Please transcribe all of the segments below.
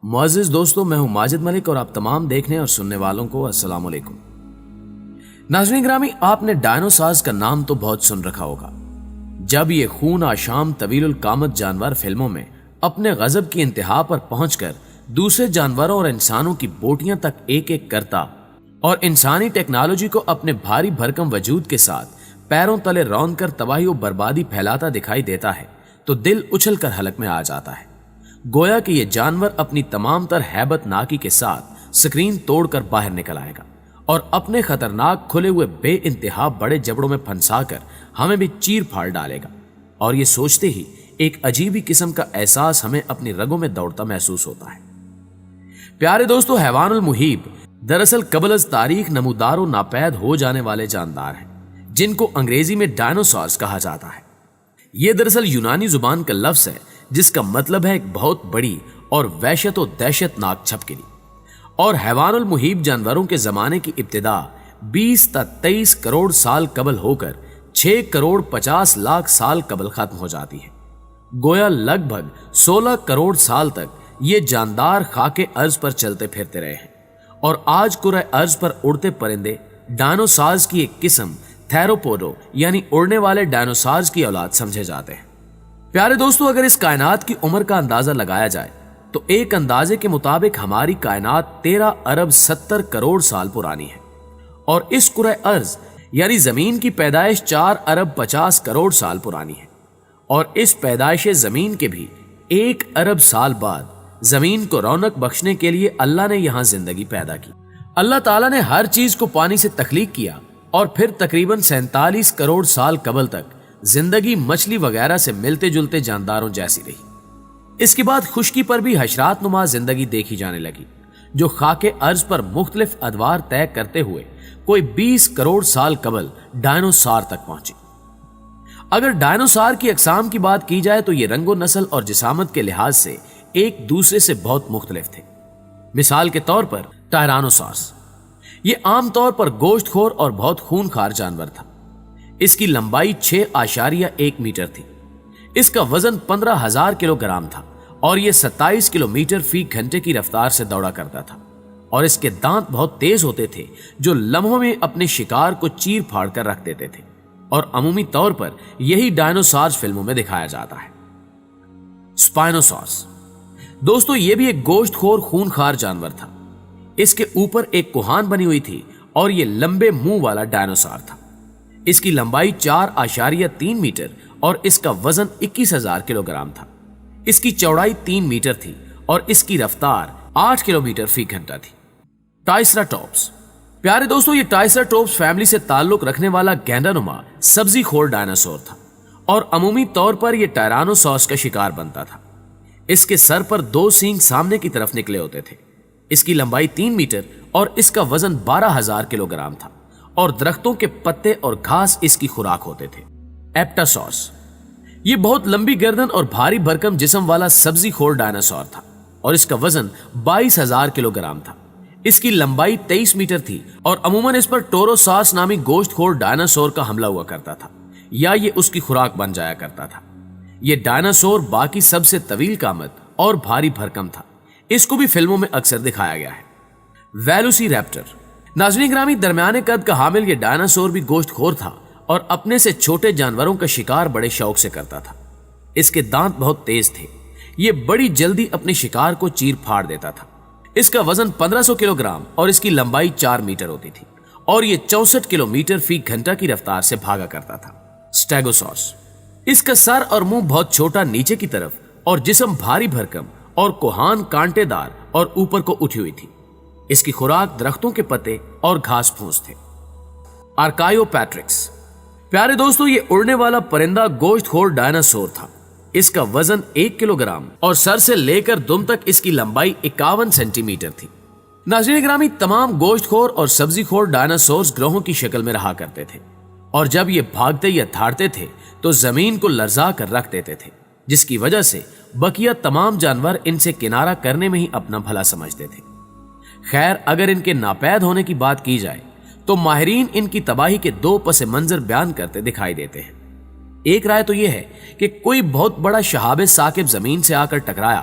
معزز دوستو، میں ہوں ماجد ملک اور آپ تمام دیکھنے اور سننے والوں کو السلام علیکم۔ ناظرین گرامی، آپ نے ڈائنوسارز کا نام تو بہت سن رکھا ہوگا۔ جب یہ خون آشام طویل القامت جانور فلموں میں اپنے غضب کی انتہا پر پہنچ کر دوسرے جانوروں اور انسانوں کی بوٹیاں تک ایک ایک کرتا اور انسانی ٹیکنالوجی کو اپنے بھاری بھرکم وجود کے ساتھ پیروں تلے روند کر تباہی و بربادی پھیلاتا دکھائی دیتا ہے تو دل اچھل کر حلق میں آ جاتا ہے، گویا کہ یہ جانور اپنی تمام تر ہیبت ناکی کے ساتھ سکرین توڑ کر باہر نکل آئے گا اور اپنے خطرناک کھلے ہوئے بے انتہا بڑے جبڑوں میں پھنسا کر ہمیں بھی چیر پھاڑ ڈالے گا، اور یہ سوچتے ہی ایک عجیبی قسم کا احساس ہمیں اپنی رگوں میں دوڑتا محسوس ہوتا ہے۔ پیارے دوستو، حیوان المحیب دراصل قبل از تاریخ نمودار و ناپید ہو جانے والے جاندار ہیں جن کو انگریزی میں ڈائنوسارز کہا جاتا ہے۔ یہ دراصل یونانی زبان کا لفظ ہے جس کا مطلب ہے ایک بہت بڑی اور وحشت و دہشت ناک چھپکلی، اور حیوان المحیب جانوروں کے زمانے کی ابتدا 20 تا 23 کروڑ سال قبل ہو کر 6 کروڑ 50 لاکھ سال قبل ختم ہو جاتی ہے۔ گویا لگ بھگ 16 کروڑ سال تک یہ جاندار خاک ارض پر چلتے پھرتے رہے ہیں، اور آج کرۂ ارض پر اڑتے پرندے ڈائنوسارز کی ایک قسم تھیروپوڈو یعنی اڑنے والے ڈائنوسارز کی اولاد سمجھے جاتے ہیں۔ پیارے دوستو، اگر اس کائنات کی عمر کا اندازہ لگایا جائے تو ایک اندازے کے مطابق ہماری کائنات 13 ارب 70 کروڑ سال پرانی ہے، اور اس کرۂ ارض یعنی زمین کی پیدائش 4 ارب 50 کروڑ سال پرانی ہے، اور اس پیدائش زمین کے بھی 1 ارب سال بعد زمین کو رونق بخشنے کے لیے اللہ نے یہاں زندگی پیدا کی۔ اللہ تعالیٰ نے ہر چیز کو پانی سے تخلیق کیا، اور پھر تقریباً 47 کروڑ سال قبل تک زندگی مچھلی وغیرہ سے ملتے جلتے جانداروں جیسی رہی۔ اس کے بعد خشکی پر بھی حشرات نما زندگی دیکھی جانے لگی جو خاک ارض پر مختلف ادوار طے کرتے ہوئے کوئی 20 کروڑ سال قبل ڈائنوسار تک پہنچی۔ اگر ڈائنوسار کی اقسام کی بات کی جائے تو یہ رنگ و نسل اور جسامت کے لحاظ سے ایک دوسرے سے بہت مختلف تھے۔ مثال کے طور پر ٹائرانوسارس، یہ عام طور پر گوشت خور اور بہت خون خار جانور تھا۔ اس کی لمبائی 6.1 میٹر تھی، اس کا وزن 15,000 کلو گرام تھا، اور یہ 27 کلومیٹر فی گھنٹے کی رفتار سے دوڑا کرتا تھا، اور اس کے دانت بہت تیز ہوتے تھے جو لمحوں میں اپنے شکار کو چیر پھاڑ کر رکھ دیتے تھے، اور عمومی طور پر یہی ڈائنوسارز فلموں میں دکھایا جاتا ہے۔ سپائنوسارس، دوستو یہ بھی ایک گوشت خور خون خار جانور تھا۔ اس کے اوپر ایک کوہان بنی ہوئی تھی، اور یہ لمبے منہ والا ڈائنوسار تھا۔ اس کی لمبائی 4.3 میٹر اور اس کا وزن 21,000 کلو گرام تھا۔ اس کی چوڑائی 3 میٹر تھی، اور اس کی رفتار 8 کلومیٹر فی گھنٹہ تھی۔ ٹرائسراٹوپس، پیارے دوستو یہ ٹرائسراٹوپس فیملی سے تعلق رکھنے والا گینڈا نما سبزی خور ڈائناسور تھا، اور عمومی طور پر یہ ٹائرانوسارس کا شکار بنتا تھا۔ اس کے سر پر 2 سینگ سامنے کی طرف نکلے ہوتے تھے۔ اس کی لمبائی 3 میٹر اور اس کا وزن 12,000 کلو گرام تھا، اور درختوں کے پتے اور گھاس اس کی خوراک ہوتے تھے۔ ایپٹاسورس، یہ بہت لمبی گردن اور بھاری بھرکم جسم والا سبزی خور ڈائناسور تھا، اور اس کا وزن 22,000 کلو گرام تھا۔ اس کی لمبائی 23 میٹر تھی، اور عموماً اس پر ٹوروساس نامی گوشت خور ڈائناسور کا حملہ ہوا کرتا تھا، یا یہ اس کی خوراک بن جایا کرتا تھا۔ یہ ڈائناسور باقی سب سے طویل قامت اور بھاری بھرکم تھا۔ اس کو بھی فلموں میں اکثر دکھایا گیا ہے۔ ویلوسی ریپٹر، ناظرین گرامی درمیانے قد کا حامل یہ ڈائناسور بھی گوشت خور تھا، اور اپنے سے چھوٹے جانوروں کا شکار بڑے شوق سے کرتا تھا۔ اس کے دانت بہت تیز تھے، یہ بڑی جلدی اپنے شکار کو چیر پھاڑ دیتا تھا۔ اس کا وزن 1500 کلو گرام اور اس کی لمبائی 4 میٹر ہوتی تھی، اور یہ 64 کلومیٹر فی گھنٹہ کی رفتار سے بھاگا کرتا تھا۔ سٹیگوسورس، اس کا سر اور منہ بہت چھوٹا نیچے کی طرف، اور جسم بھاری بھرکم اور کوہان کانٹے دار اور اوپر کو اٹھی ہوئی تھی۔ اس کی خوراک درختوں کے پتے اور گھاس پھوس تھے۔ آرکائیوپیٹرکس، پیارے دوستو یہ اڑنے والا پرندہ گوشت خور ڈائناسور تھا۔ اس کا وزن 1 کلو گرام اور سر سے لے کر دم تک اس کی لمبائی 51 سینٹی میٹر تھی۔ ناظرین گرامی تمام گوشت خور اور سبزی خور ڈائناسورز گروہوں کی شکل میں رہا کرتے تھے، اور جب یہ بھاگتے یا دھاڑتے تھے تو زمین کو لرزا کر رکھ دیتے تھے، جس کی وجہ سے بقیہ تمام جانور ان سے کنارہ کرنے میں ہی اپنا بھلا سمجھتے تھے۔ خیر، اگر ان کے ناپید ہونے کی بات کی جائے تو ماہرین ان کی تباہی کے 2 پس منظر بیان کرتے دکھائی دیتے ہیں۔ ایک رائے تو یہ ہے کہ کوئی بہت بڑا شہاب ثاقب زمین سے آ کر ٹکرایا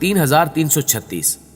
3336,